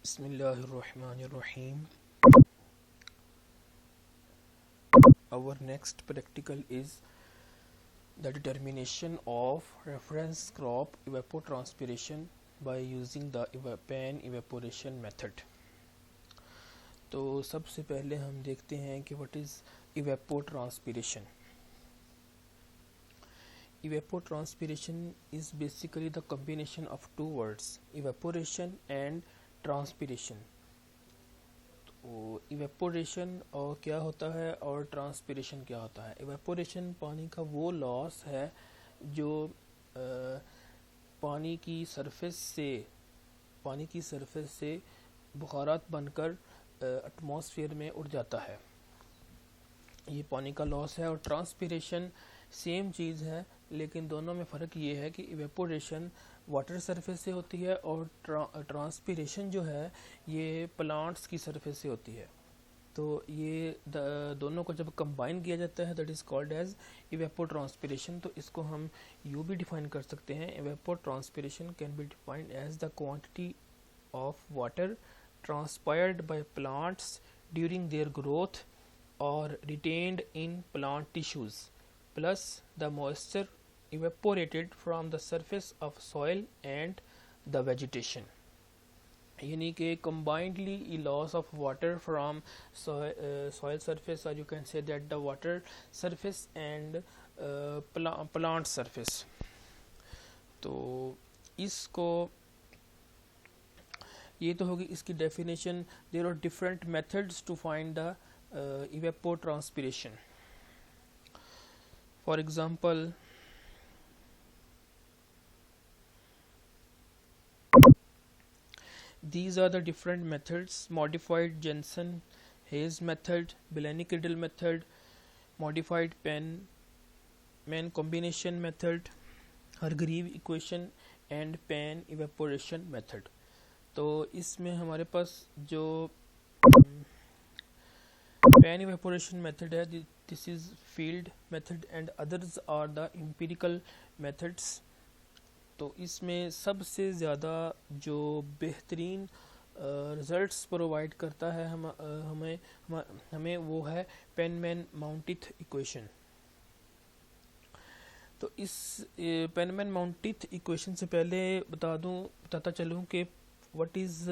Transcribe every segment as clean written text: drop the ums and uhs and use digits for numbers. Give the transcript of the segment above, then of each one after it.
Bismillahirrahmanirrahim. Our next practical is the determination of reference crop evapotranspiration by using the pan evaporation method. तो सबसे पहले हम देखते हैं कि what is evapotranspiration. Evapotranspiration is basically the combination of two words, evaporation and transpiration. तो evaporation और क्या होता है और ट्रांसपिरेशन क्या होता है। इवेपोरेशन पानी का वो लॉस है जो पानी की सरफेस से बुखारात बनकर एटमॉस्फेयर में उड़ जाता है, ये पानी का लॉस है। और ट्रांसपिरेशन सेम चीज़ है, लेकिन दोनों में फ़र्क ये है कि इवेपोरेशन वाटर सरफेस से होती है और ट्रांसपिरेशन जो है ये प्लांट्स की सरफेस से होती है। तो ये दोनों को जब कंबाइन किया जाता है that is called as evapotranspiration. तो इसको हम यूँ भी डिफाइन कर सकते हैं, evapotranspiration can be defined as the quantity of water transpired by plants during their growth और retained in plant tissues plus the moisture evaporated from the surface of soil and the vegetation. यानी कि combinedly loss of water from soil surface, or you can say that the water surface and plant surface. तो इसको ये तो होगी इसकी definition. There are different methods to find the evapotranspiration. For example, these are the different methods: modified Jensen-Hayes method, Bellany-Criddle method, modified Pan combination method, Hargreave equation and pan evaporation method. तो इसमें हमारे पास जो pan evaporation method है, this is field method and others are the empirical methods. तो इसमें सबसे ज़्यादा जो बेहतरीन रिज़ल्ट्स प्रोवाइड करता है हमें वो है पेनमैन-माउंटिथ इक्वेशन। तो इस पेनमैन-माउंटिथ इक्वेशन से पहले बताता चलूँ कि what is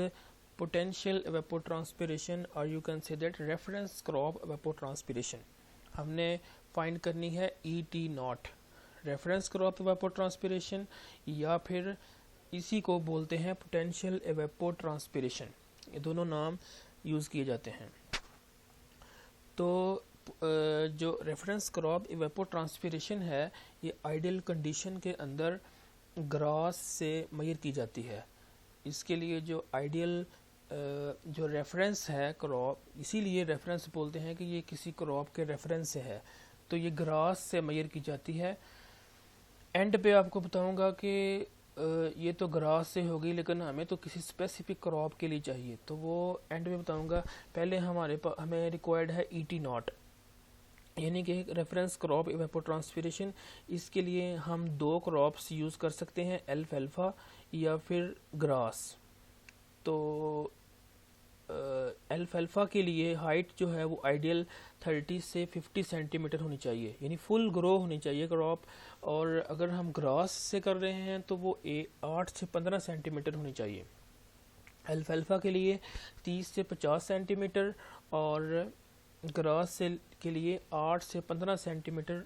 potential evapotranspiration, or you can say that reference crop evapotranspiration. हमने फाइंड करनी है ET0, रेफरेंस क्रॉप evapotranspiration, या फिर इसी को बोलते हैं पोटेंशियल evapotranspiration। ये दोनों नाम यूज़ किए जाते हैं। तो जो रेफरेंस क्रॉप evapotranspiration है ये आइडियल कंडीशन के अंदर ग्रास से मेजर की जाती है। इसके लिए जो आइडियल जो रेफरेंस है क्रॉप, इसीलिए रेफरेंस बोलते हैं कि ये किसी क्रॉप के रेफरेंस से है, तो ये ग्रास से मेजर की जाती है। एंड पे आपको बताऊंगा कि ये तो ग्रास से होगी, लेकिन हमें तो किसी स्पेसिफिक क्रॉप के लिए चाहिए, तो वो एंड पे बताऊंगा। पहले हमें रिक्वायर्ड है ET0, यानी कि रेफरेंस क्रॉप इवेपोट्रांसपिरेशन। इसके लिए हम दो क्रॉप्स यूज़ कर सकते हैं, अल्फा या फिर ग्रास। तो अल्फा के लिए हाइट जो है वो आइडियल 30 से 50 सेंटीमीटर होनी चाहिए, यानी फुल ग्रो होनी चाहिए क्रॉप। और अगर हम ग्रास से कर रहे हैं तो वो 8 से 15 सेंटीमीटर होनी चाहिए। अल्फा के लिए 30 से 50 सेंटीमीटर और ग्रास से के लिए 8 से 15 सेंटीमीटर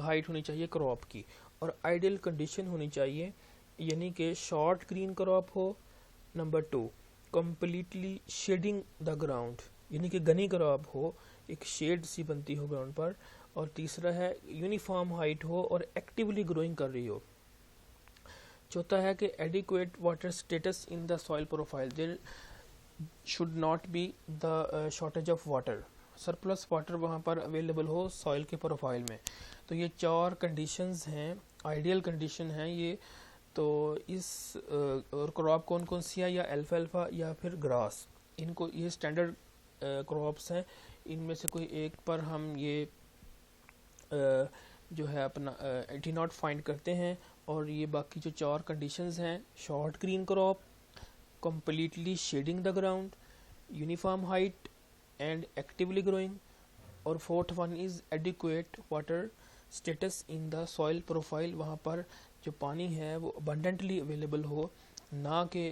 हाइट होनी चाहिए क्रॉप की। और आइडियल कंडीशन होनी चाहिए, यानी कि शॉर्ट ग्रीन क्रॉप हो। Number 2, completely shedding the ground, यानी कि घनी क्रॉप हो, एक शेड सी बनती हो ग्राउंड पर। और तीसरा है यूनिफॉर्म हाइट हो और एक्टिवली ग्रोइंग कर रही हो। चौथा है कि adequate water status in the soil profile, there should not be the shortage of water, surplus water वहाँ पर अवेलेबल हो सॉइल के प्रोफाइल में। तो ये 4 कंडीशंस हैं, आइडियल कंडीशन हैं ये। तो इस और क्रॉप कौन कौन सी है, या अल्फा या फिर ग्रास, इनको ये स्टैंडर्ड क्रॉप्स हैं। इनमें से कोई एक पर हम ये जो है अपना ET0 फाइंड करते हैं। और ये बाकी जो 4 कंडीशंस हैं, short green crop, completely shading the ground, uniform height and actively growing, और fourth one is adequate water status in the soil profile, वहाँ पर जो पानी है वो अबंडेंटली अवेलेबल हो, ना कि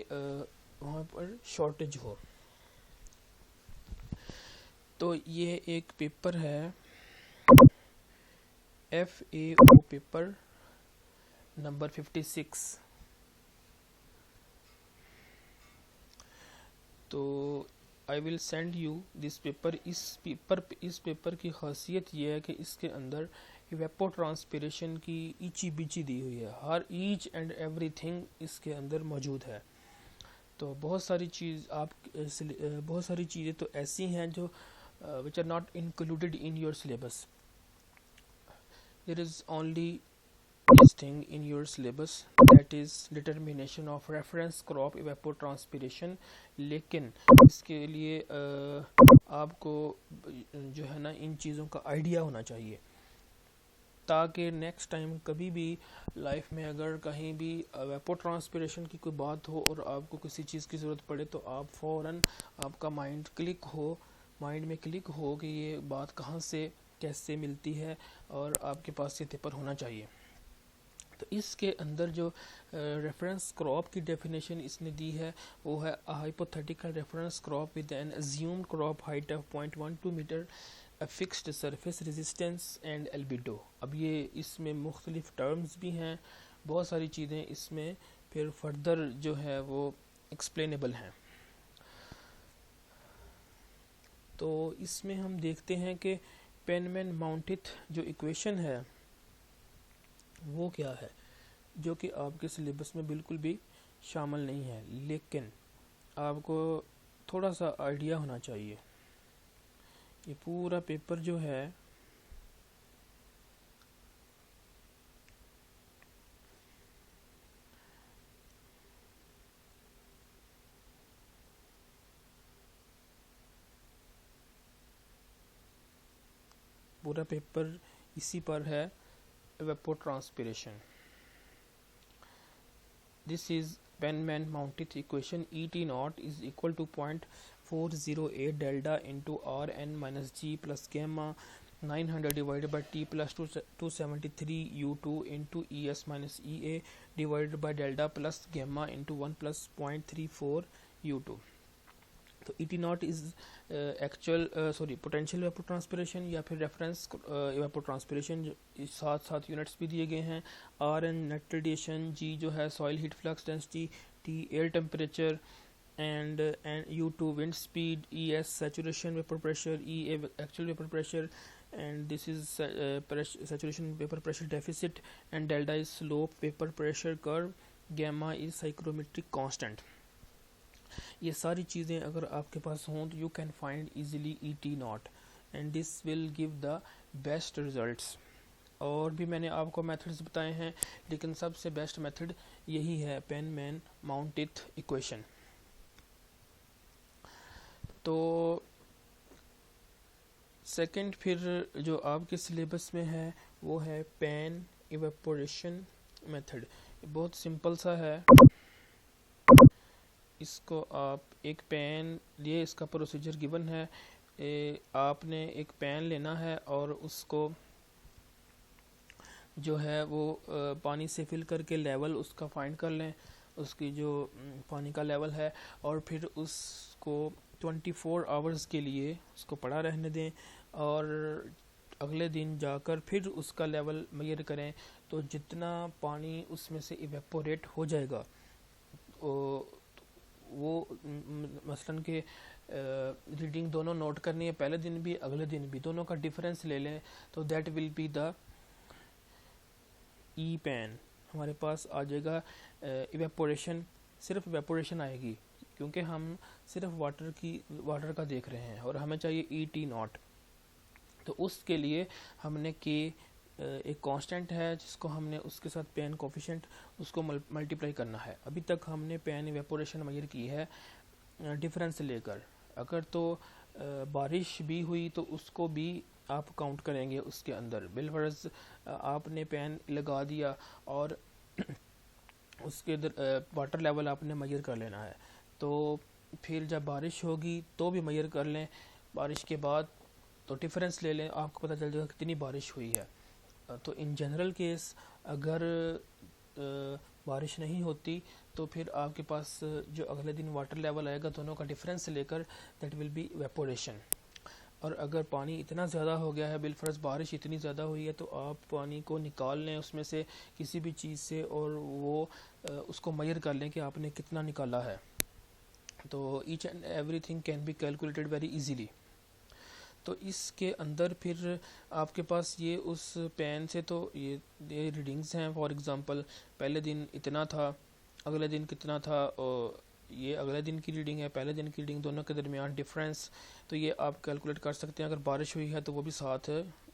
वहाँ पर शॉर्टेज हो। तो ये एक पेपर है FAO पेपर नंबर 56। तो I will send you this paper. इस पेपर की खासियत ये है कि इसके अंदर इवेपोट्रांसपिरेशन की ईची बीची दी हुई है, हर ईच एंड एवरीथिंग इसके अंदर मौजूद है। तो बहुत सारी चीज़ें तो ऐसी हैं जो which are not included in your syllabus. There is only this thing in your syllabus, that is determination of reference crop evapotranspiration। लेकिन इसके लिए आपको जो है ना इन चीज़ों का आइडिया होना चाहिए, ताकि नेक्स्ट टाइम कभी भी लाइफ में अगर कहीं भी evapotranspiration की कोई बात हो और आपको किसी चीज़ की ज़रूरत पड़े तो आप फ़ौरन आपका माइंड में क्लिक हो कि ये बात कहाँ से कैसे मिलती है और आपके पास ये पेपर होना चाहिए। तो इसके अंदर जो रेफरेंस क्रॉप की डेफिनेशन इसने दी है वो है hypothetical reference crop with an assumed crop height of 0.12 metre, a fixed surface resistance and albedo. अब ये इसमें मुख्तलिफ टर्म्स भी हैं, बहुत सारी चीज़ें इसमें फिर फर्दर जो है वो एक्सप्लेनेबल हैं। तो इसमें हम देखते हैं कि पेनमैन माउंटिथ जो इक्वेशन है वो क्या है, जो कि आपके सिलेबस में बिल्कुल भी शामिल नहीं है, लेकिन आपको थोड़ा सा आइडिया होना चाहिए। ये पूरा पेपर जो है इसी पर है, evapotranspiration। This is Penman-Mounted equation ET naught is equal to 0.408 delta into Rn minus G plus gamma 900 divided by T plus 273 U2 into ES minus EA divided by delta plus gamma into 1 plus 0.34 U2। तो ET not is potential evapotranspiration या फिर reference evapotranspiration, साथ units भी दिए गए हैं। RN net radiation, G जो है soil heat flux density, T air temperature and U2 wind speed, ES saturation vapour pressure, EA actual vapour pressure and this is saturation vapor pressure deficit, and delta is slope vapor pressure curve, gamma is psychrometric constant। ये सारी चीज़ें अगर आपके पास हों तो you can find easily ET not and this will give the best results. और भी मैंने आपको मेथड्स बताए हैं, लेकिन सबसे बेस्ट मेथड यही है, पेनमैन माउंटिथ इक्वेशन। तो सेकंड फिर जो आपके सिलेबस में है वो है पेन इवेपोरेशन मेथड। बहुत सिंपल सा है, इसको आप एक पेन लिए, इसका प्रोसीजर गिवन है। आपने एक पेन लेना है और उसको जो है वो पानी से फिल करके लेवल उसका फाइंड कर लें, उसकी जो पानी का लेवल है, और फिर उसको 24 आवर्स के लिए उसको पड़ा रहने दें और अगले दिन जाकर फिर उसका लेवल मेजर करें। तो जितना पानी उसमें से इवेपोरेट हो जाएगा वो मसलन के रीडिंग दोनों नोट करनी है, पहले दिन भी अगले दिन भी, दोनों का डिफरेंस ले लें, तो that will be the E pan. हमारे पास आ जाएगा इवेपोरेशन, सिर्फ इवेपोरेशन आएगी क्योंकि हम सिर्फ वाटर का देख रहे हैं और हमें चाहिए ET नॉट। तो उसके लिए हमने के एक कांस्टेंट है जिसको हमने उसके साथ पेन कोफिशिएंट उसको मल्टीप्लाई करना है। अभी तक हमने पेन इवेपोरेशन मेजर की है डिफरेंस लेकर। अगर तो बारिश भी हुई तो उसको भी आप काउंट करेंगे उसके अंदर। बिलफर्ज आपने पेन लगा दिया और उसके वाटर लेवल आपने मेजर कर लेना है। तो फिर जब बारिश होगी तो भी मेजर कर लें, बारिश के बाद तो डिफरेंस ले लें, आपको पता चल जाएगा कितनी बारिश हुई है। तो इन जनरल केस अगर बारिश नहीं होती तो फिर आपके पास जो अगले दिन वाटर लेवल आएगा दोनों का डिफरेंस लेकर दैट विल बी वेपोरेशन। और अगर पानी इतना ज़्यादा हो गया है, बिलफर्ज बारिश इतनी ज़्यादा हुई है, तो आप पानी को निकाल लें उसमें से किसी भी चीज़ से और वो उसको मेजर कर लें कि आपने कितना निकाला है। तो each and everything can be calculated very easily. तो इसके अंदर फिर आपके पास ये उस पेन से तो ये रीडिंग्स हैं। फॉर एग्ज़ाम्पल पहले दिन इतना था, अगले दिन कितना था, और ये अगले दिन की रीडिंग है, पहले दिन की रीडिंग, दोनों के दरमियान डिफरेंस, तो ये आप कैलकुलेट कर सकते हैं। अगर बारिश हुई है तो वो भी साथ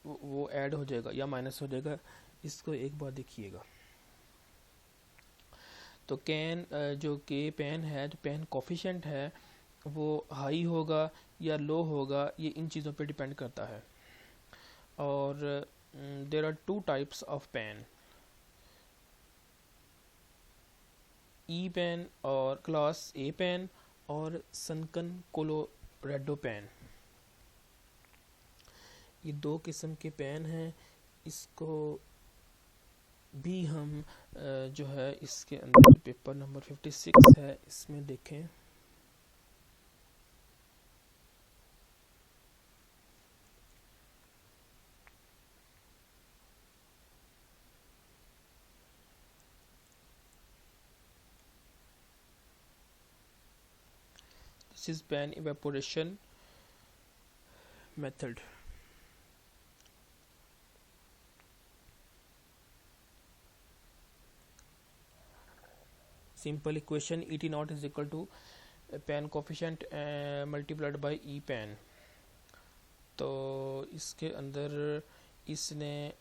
वो ऐड हो जाएगा या माइनस हो जाएगा। इसको एक बार देखिएगा। तो कैन जो के पेन है, जो पेन कोफिशिएंट है वो हाई होगा या लो होगा, ये इन चीज़ों पे डिपेंड करता है। और there are two types of pan, E pan और क्लास ए पेन और सनकन कोलोरेडो पेन। ये दो किस्म के पेन हैं। इसको भी हम जो है इसके अंदर पेपर नंबर 56 है, इसमें देखें। This is pan evaporation method. Simple equation E T naught is equal to pan coefficient multiplied by E pan. तो इसके अंदर इसने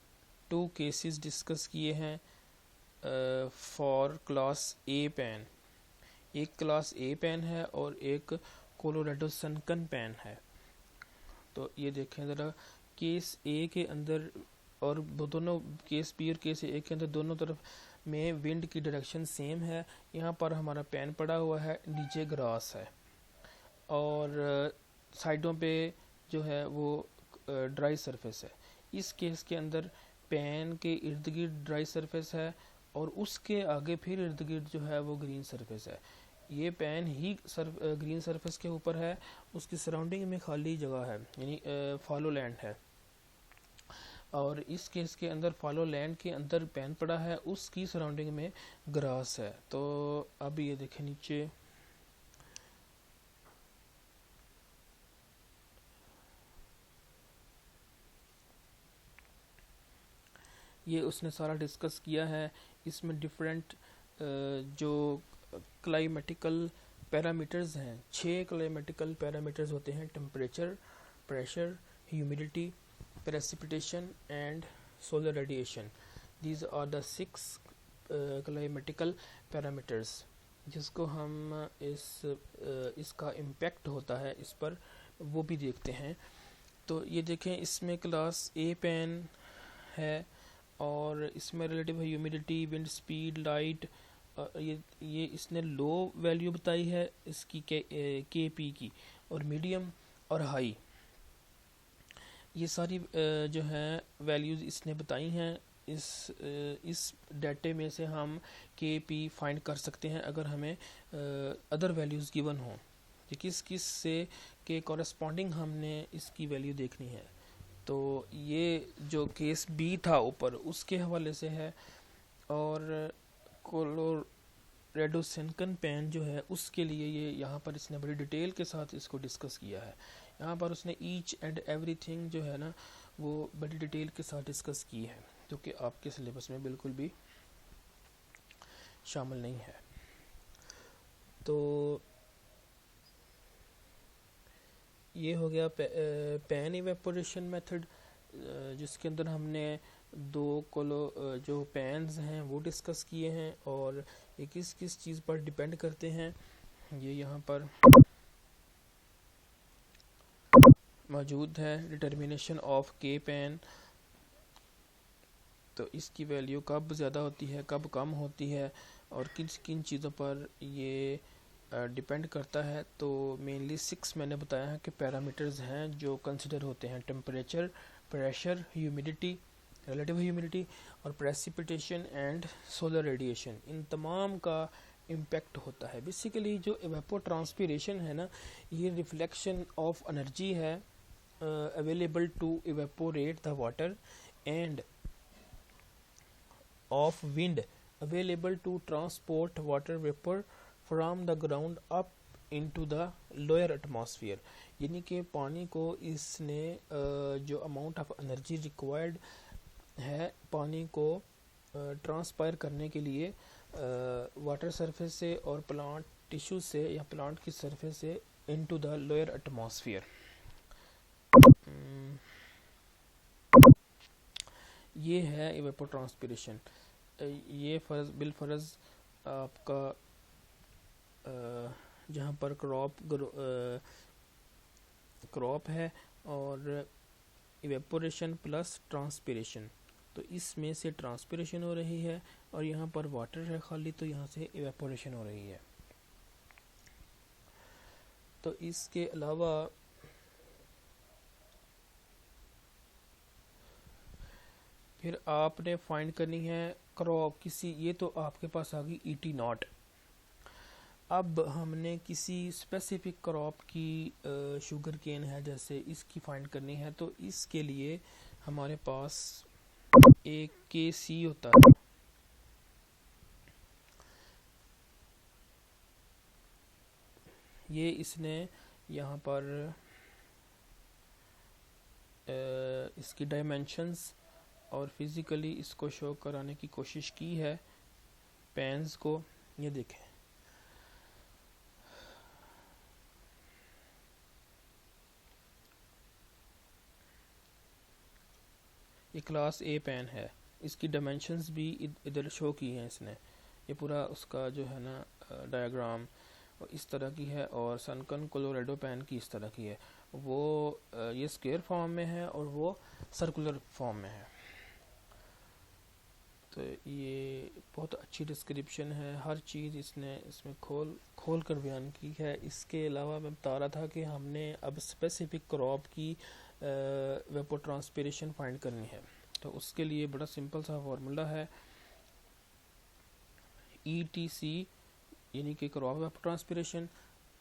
टू केसेस डिस्कस किए हैं फॉर क्लास ए पेन। एक क्लास ए पेन है और एक कोलोरेडो सनकन पेन है। तो ये देखें ज़रा, केस ए के अंदर और दोनों केस बी और केस ए के अंदर दोनों तरफ में विंड की डायरेक्शन सेम है। यहाँ पर हमारा पेन पड़ा हुआ है, नीचे ग्रास है और साइडों पे जो है वो ड्राई सरफेस है। इस केस के अंदर पेन के इर्द गिर्द ड्राई सरफेस है और उसके आगे फिर इर्द गिर्द जो है वो ग्रीन सरफेस है। ये पेन ही ग्रीन सरफेस के ऊपर है, उसकी सराउंडिंग में खाली जगह है, यानी फॉलो लैंड है। और इस केस के अंदर फॉलो लैंड के अंदर पेन पड़ा है, उसकी सराउंडिंग में ग्रास है। तो अब ये देखें नीचे, ये उसने सारा डिस्कस किया है। इसमें डिफरेंट जो क्लाइमेटिकल पैरामीटर्स हैं, 6 क्लाइमेटिकल पैरामीटर्स होते हैं: temperature, pressure, humidity, precipitation and solar radiation. These are the 6 climatic parameters जिसको हम इसका इम्पैक्ट होता है इस पर, वो भी देखते हैं। तो ये देखें, इसमें क्लास ए पेन है और इसमें relative humidity, wind speed, light, ये इसने लो वैल्यू बताई है इसकी के पी की, और मीडियम और हाई, ये सारी जो हैं वैल्यूज़ इसने बताई हैं। इस डाटे में से हम के पी फाइंड कर सकते हैं अगर हमें अदर वैल्यूज़ गिवन हों कि किस किस से के कॉरेस्पॉन्डिंग हमने इसकी वैल्यू देखनी है। तो ये जो केस बी था ऊपर, उसके हवाले से है। और कोलोरेडो सनकन पेन जो है उसके लिए ये यहाँ पर इसने बड़ी डिटेल के साथ इसको डिस्कस किया है। यहाँ पर उसने ईच एंड एवरीथिंग जो है ना वो बड़ी डिटेल के साथ डिस्कस की है, जो कि आपके सिलेबस में बिल्कुल भी शामिल नहीं है। तो ये हो गया पेन इवेपोरेशन मेथड, जिसके अंदर हमने जो पेन्स हैं वो डिस्कस किए हैं और ये किस किस चीज़ पर डिपेंड करते हैं, ये यहाँ पर मौजूद है। डिटर्मिनेशन ऑफ के पेन, तो इसकी वैल्यू कब ज़्यादा होती है, कब कम होती है, और किन किन चीज़ों पर ये डिपेंड करता है, तो मेनली 6 मैंने बताया है कि पैरामीटर्स हैं जो कंसिडर होते हैं: temperature, pressure, humidity, relative humidity और प्रेसिपिटेशन एंड सोलर रेडिएशन। इन तमाम का इम्पेक्ट होता है। बेसिकली जो इवेपोट्रांसपिरेशन है ना, ये रिफ्लेक्शन ऑफ एनर्जी है available to evaporate the water and of wind available to transport water vapor from the ground up into the lower atmosphere। यानी कि पानी को इसने जो अमाउंट ऑफ एनर्जी रिक्वायर्ड है पानी को ट्रांसपायर करने के लिए वाटर सरफेस से और प्लांट टिश्यू से या प्लांट की सरफेस से इनटू द लोअर एटमॉस्फेयर। ये है इवेपोट्रांसपिरेशन। ये बिलफर्ज आपका जहाँ पर क्रॉप है और इवेपोरेशन प्लस ट्रांसपिरेशन, तो इसमें से ट्रांसपिरेशन हो रही है और यहाँ पर वाटर है खाली, तो यहाँ से इवेपोरेशन हो रही है। तो इसके अलावा फिर आपने फाइंड करनी है क्रॉप किसी, ये तो आपके पास आ गई ईटी नॉट। अब हमने किसी स्पेसिफिक क्रॉप की शुगर केन है जैसे, इसकी फाइंड करनी है, तो इसके लिए हमारे पास एक KC होता है। ये इसने यहाँ पर इसकी डायमेंशंस और फिज़िकली इसको शो कराने की कोशिश की है पेन्स को। ये देखें, ये क्लास A पेन है, इसकी डायमेंशंस भी इधर शो की हैं इसने। ये पूरा उसका जो है ना डायग्राम इस तरह की है, और सनकन कोलोरेडो पेन की इस तरह की है। वो ये स्क्वायर फॉर्म में है और वो सर्कुलर फॉर्म में है। तो ये बहुत अच्छी डिस्क्रिप्शन है, हर चीज़ इसने इसमें खोल कर बयान की है। इसके अलावा मैं बता रहा था कि हमने अब स्पेसिफिक क्रॉप की वेपोट्रांसपिरेशन फाइंड करनी है, तो उसके लिए बड़ा सिंपल सा फार्मूला है ETC यानी कि क्रॉप वेपोट्रांसपिरेशन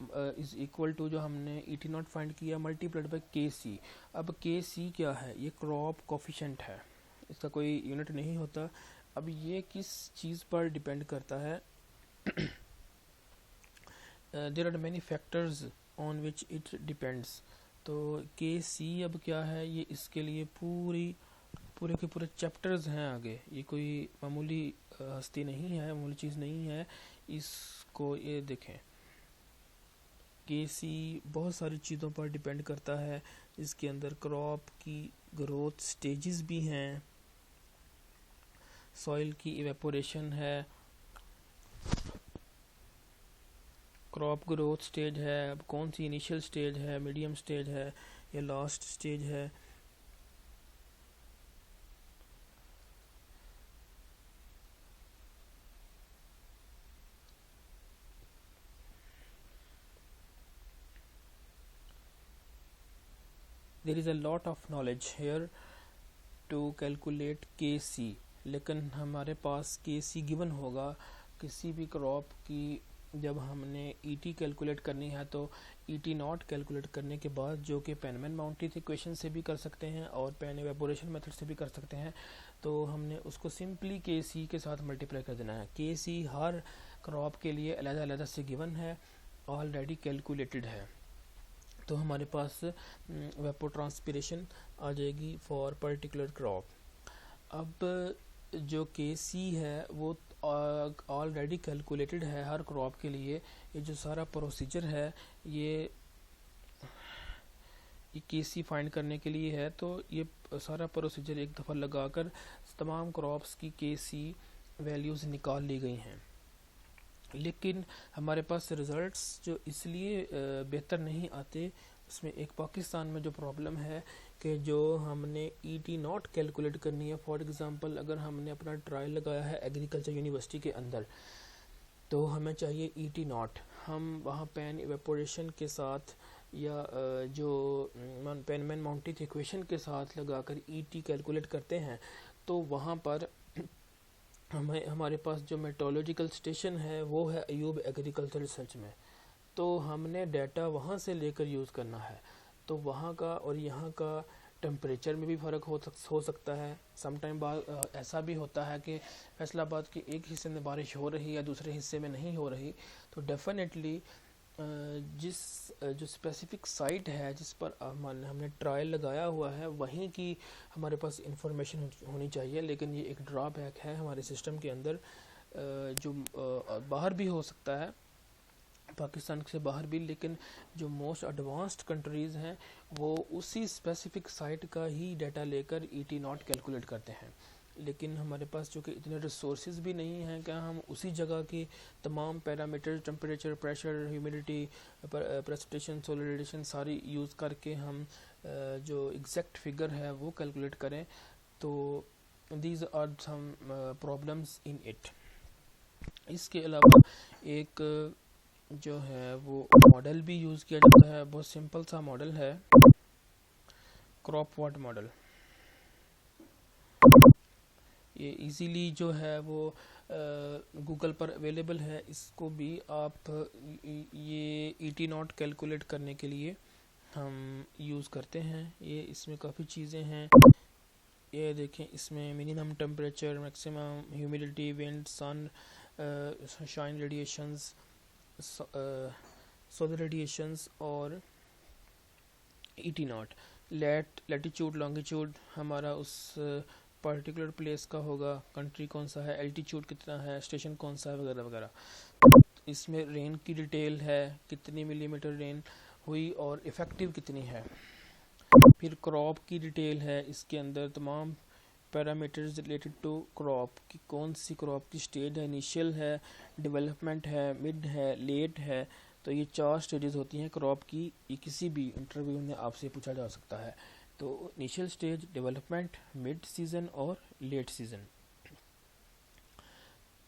इज इक्वल टू जो हमने ET नॉट फाइंड किया मल्टीप्लाइड बाय KC। अब KC क्या है? ये क्रॉप कोफिशिएंट है, इसका कोई यूनिट नहीं होता। अब ये किस चीज़ पर डिपेंड करता है? There are many factors on which it depends. तो KC अब क्या है? ये इसके लिए पूरे के पूरे चैप्टर्स हैं आगे। ये कोई मामूली हस्ती नहीं है, मामूली चीज़ नहीं है। इसको ये देखें, KC बहुत सारी चीज़ों पर डिपेंड करता है। इसके अंदर क्रॉप की ग्रोथ स्टेजेस भी हैं, सॉइल की इवेपोरेशन है, क्रॉप ग्रोथ स्टेज है, अब कौन सी इनिशियल स्टेज है, मीडियम स्टेज है या लास्ट स्टेज है। There is a lot of knowledge here to calculate KC, लेकिन हमारे पास KC गिवन होगा किसी भी क्रॉप की। जब हमने ET कैलकुलेट करनी है तो ET नॉट कैलकुलेट करने के बाद, जो कि पेनमैन माउंटिथ इक्वेशन से भी कर सकते हैं और पेन इवेपोरेशन मेथड से भी कर सकते हैं, तो हमने उसको सिंपली KC के साथ मल्टीप्लाई कर देना है। KC हर क्रॉप के लिए अलग-अलग से गिवन है, ऑलरेडी कैलकुलेटेड है। तो हमारे पास वेपोट्रांसपिरेशन आ जाएगी फॉर पर्टिकुलर क्रॉप। अब जो KC है वो ऑलरेडी कैलकुलेटेड है हर क्रॉप के लिए। ये जो सारा प्रोसीजर है ये KC फाइंड करने के लिए है, तो ये सारा प्रोसीजर एक दफ़ा लगाकर तमाम क्रॉप्स की KC वैल्यूज़ निकाल ली गई हैं। लेकिन हमारे पास रिज़ल्ट्स जो इसलिए बेहतर नहीं आते, उसमें एक पाकिस्तान में जो प्रॉब्लम है कि जो हमने ET नॉट कैलकुलेट करनी है, फॉर एग्ज़ाम्पल अगर हमने अपना ट्रायल लगाया है एग्रीकल्चर यूनिवर्सिटी के अंदर, तो हमें चाहिए ET नॉट। हम वहाँ पेन इवेपोरेशन के साथ या जो पेनमैन माउंटिथ इक्वेशन के साथ लगाकर ईटी कैलकुलेट करते हैं, तो वहाँ पर हमारे पास जो मेट्रोलॉजिकल स्टेशन है वो है अयूब एग्रीकल्चर रिसर्च में, तो हमने डाटा वहाँ से लेकर यूज़ करना है। तो वहाँ का और यहाँ का टेम्परेचर में भी फ़र्क हो सकता है। सम टाइम बाद ऐसा भी होता है कि फैसलाबाद के एक हिस्से में बारिश हो रही है, दूसरे हिस्से में नहीं हो रही, तो डेफिनेटली जिस जो स्पेसिफिक साइट है जिस पर हमने ट्रायल लगाया हुआ है वहीं की हमारे पास इंफॉर्मेशन होनी चाहिए। लेकिन ये एक ड्रॉबैक है हमारे सिस्टम के अंदर, जो बाहर भी हो सकता है, पाकिस्तान से बाहर भी, लेकिन जो मोस्ट एडवांस्ड कंट्रीज़ हैं वो उसी स्पेसिफिक साइट का ही डाटा लेकर ईटी नॉट कैलकुलेट करते हैं। लेकिन हमारे पास चूँकि इतने रिसोर्सेज भी नहीं हैं कि हम उसी जगह की तमाम parameter, temperature, pressure, humidity, precipitation, solar radiation सारी यूज़ करके हम जो एग्जैक्ट फिगर है वो कैलकुलेट करें, तो these are some problems in it. इसके अलावा एक जो है वो मॉडल भी यूज़ किया जाता है, बहुत सिंपल सा मॉडल है, क्रॉप वाट मॉडल। ये इजीली जो है वो गूगल पर अवेलेबल है। इसको भी आप ये ईटी नॉट कैलकुलेट करने के लिए हम यूज़ करते हैं। ये इसमें काफ़ी चीज़ें हैं, ये देखें, इसमें minimum temperature, maximum humidity, wind, sun, shine radiations, solar radiations और ईटी नॉट, लैटिट्यूड, लॉन्गिट्यूड हमारा उस पर्टिकुलर प्लेस का होगा, कंट्री कौन सा है, एल्टीट्यूड कितना है, स्टेशन कौन सा है, वगैरह वगैरह। इसमें रेन की डिटेल है, कितनी मिलीमीटर रेन हुई और इफ़ेक्टिव कितनी है। फिर क्रॉप की डिटेल है, इसके अंदर तमाम पैरामीटर्स रिलेटेड टू क्रॉप की, कौन सी क्रॉप की स्टेज है, इनिशियल है, डेवलपमेंट है, मिड है, लेट है। तो ये 4 स्टेजेस होती हैं क्रॉप की। ये किसी भी इंटरव्यू में आपसे पूछा जा सकता है। तो initial stage, development, mid season और लेट सीज़न।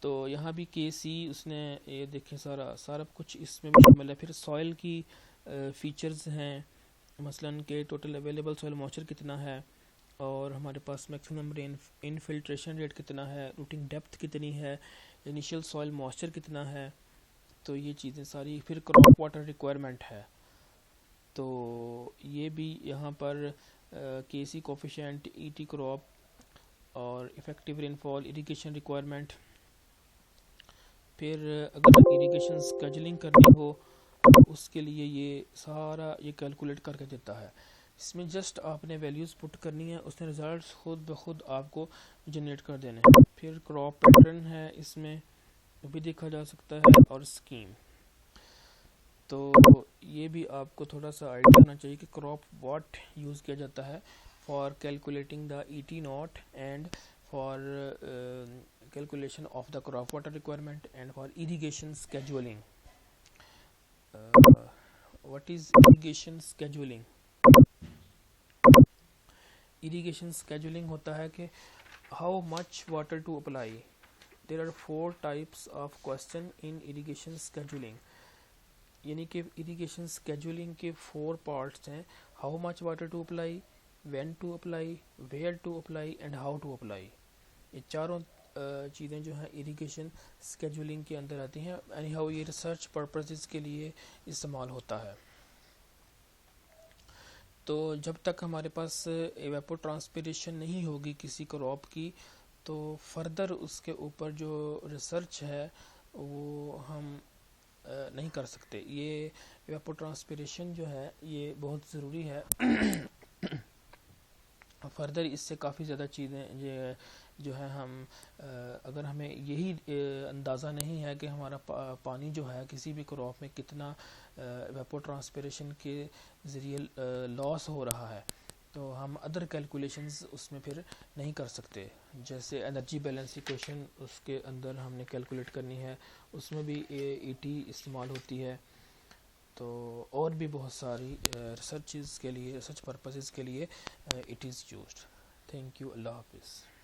तो यहाँ भी केसी उसने ये देखें सारा कुछ इसमें भी शामिल है। फिर सॉइल की फीचर्स हैं, मसलन के टोटल अवेलेबल सॉइल मॉइस्चर कितना है, और हमारे पास मैक्सिमम रेन इनफिल्ट्रेशन रेट कितना है, रूटिंग डेप्थ कितनी है, इनिशियल सॉइल मॉइस्चर कितना है। तो ये चीज़ें सारी। फिर क्रॉप वाटर रिक्वायरमेंट है, तो ये भी यहाँ पर केसी कोफिशिएंट, ईटी क्रॉप और इफ़ेक्टिव रेनफॉल, इरिगेशन रिक्वायरमेंट। फिर अगर इरिगेशन स्केजुलिंग करनी हो उसके लिए ये सारा ये कैलकुलेट करके देता है। इसमें जस्ट आपने वैल्यूज़ पुट करनी है, उसने रिजल्ट्स खुद ब खुद आपको जनरेट कर देने हैं। फिर क्रॉप पैटर्न है, इसमें वो भी देखा जा सकता है, और स्कीम। तो ये भी आपको थोड़ा सा आइडिया होना चाहिए कि क्रॉप वाट यूज़ किया जाता है for calculating the ET naught and for calculation of the crop water requirement and for irrigation scheduling. What is irrigation scheduling? Irrigation scheduling होता है कि how much water to apply. There are 4 types of question in irrigation scheduling, यानी कि irrigation scheduling के 4 parts हैं। How much water to apply, when to apply, where to apply and how to apply. ये चारों चीज़ें जो हैं irrigation scheduling के अंदर आती हैं। एनी हाउ ये रिसर्च पर्पसेस के लिए इस्तेमाल होता है। तो जब तक हमारे पास एवेपोट्रांसपिरेशन नहीं होगी किसी क्रॉप की, तो फर्दर उसके ऊपर जो रिसर्च है वो हम नहीं कर सकते। ये एवेपोट्रांसपिरेशन जो है ये बहुत ज़रूरी है। फर्दर इससे काफ़ी ज़्यादा चीज़ें जो है हम अगर हमें यही अंदाज़ा नहीं है कि हमारा पानी जो है किसी भी क्रॉप में कितना एवेपोट्रांसपिरेशन के ज़रिए लॉस हो रहा है, तो हम अदर कैलकुलेशंस उसमें फिर नहीं कर सकते। जैसे एनर्जी बैलेंस इक्वेशन उसके अंदर हमने कैलकुलेट करनी है, उसमें भी ईटी इस्तेमाल होती है। तो और भी बहुत सारी रिसर्च के लिए, रिसर्च पर्पसेस के लिए it is used. Thank you. अल्लाह हाफिज़।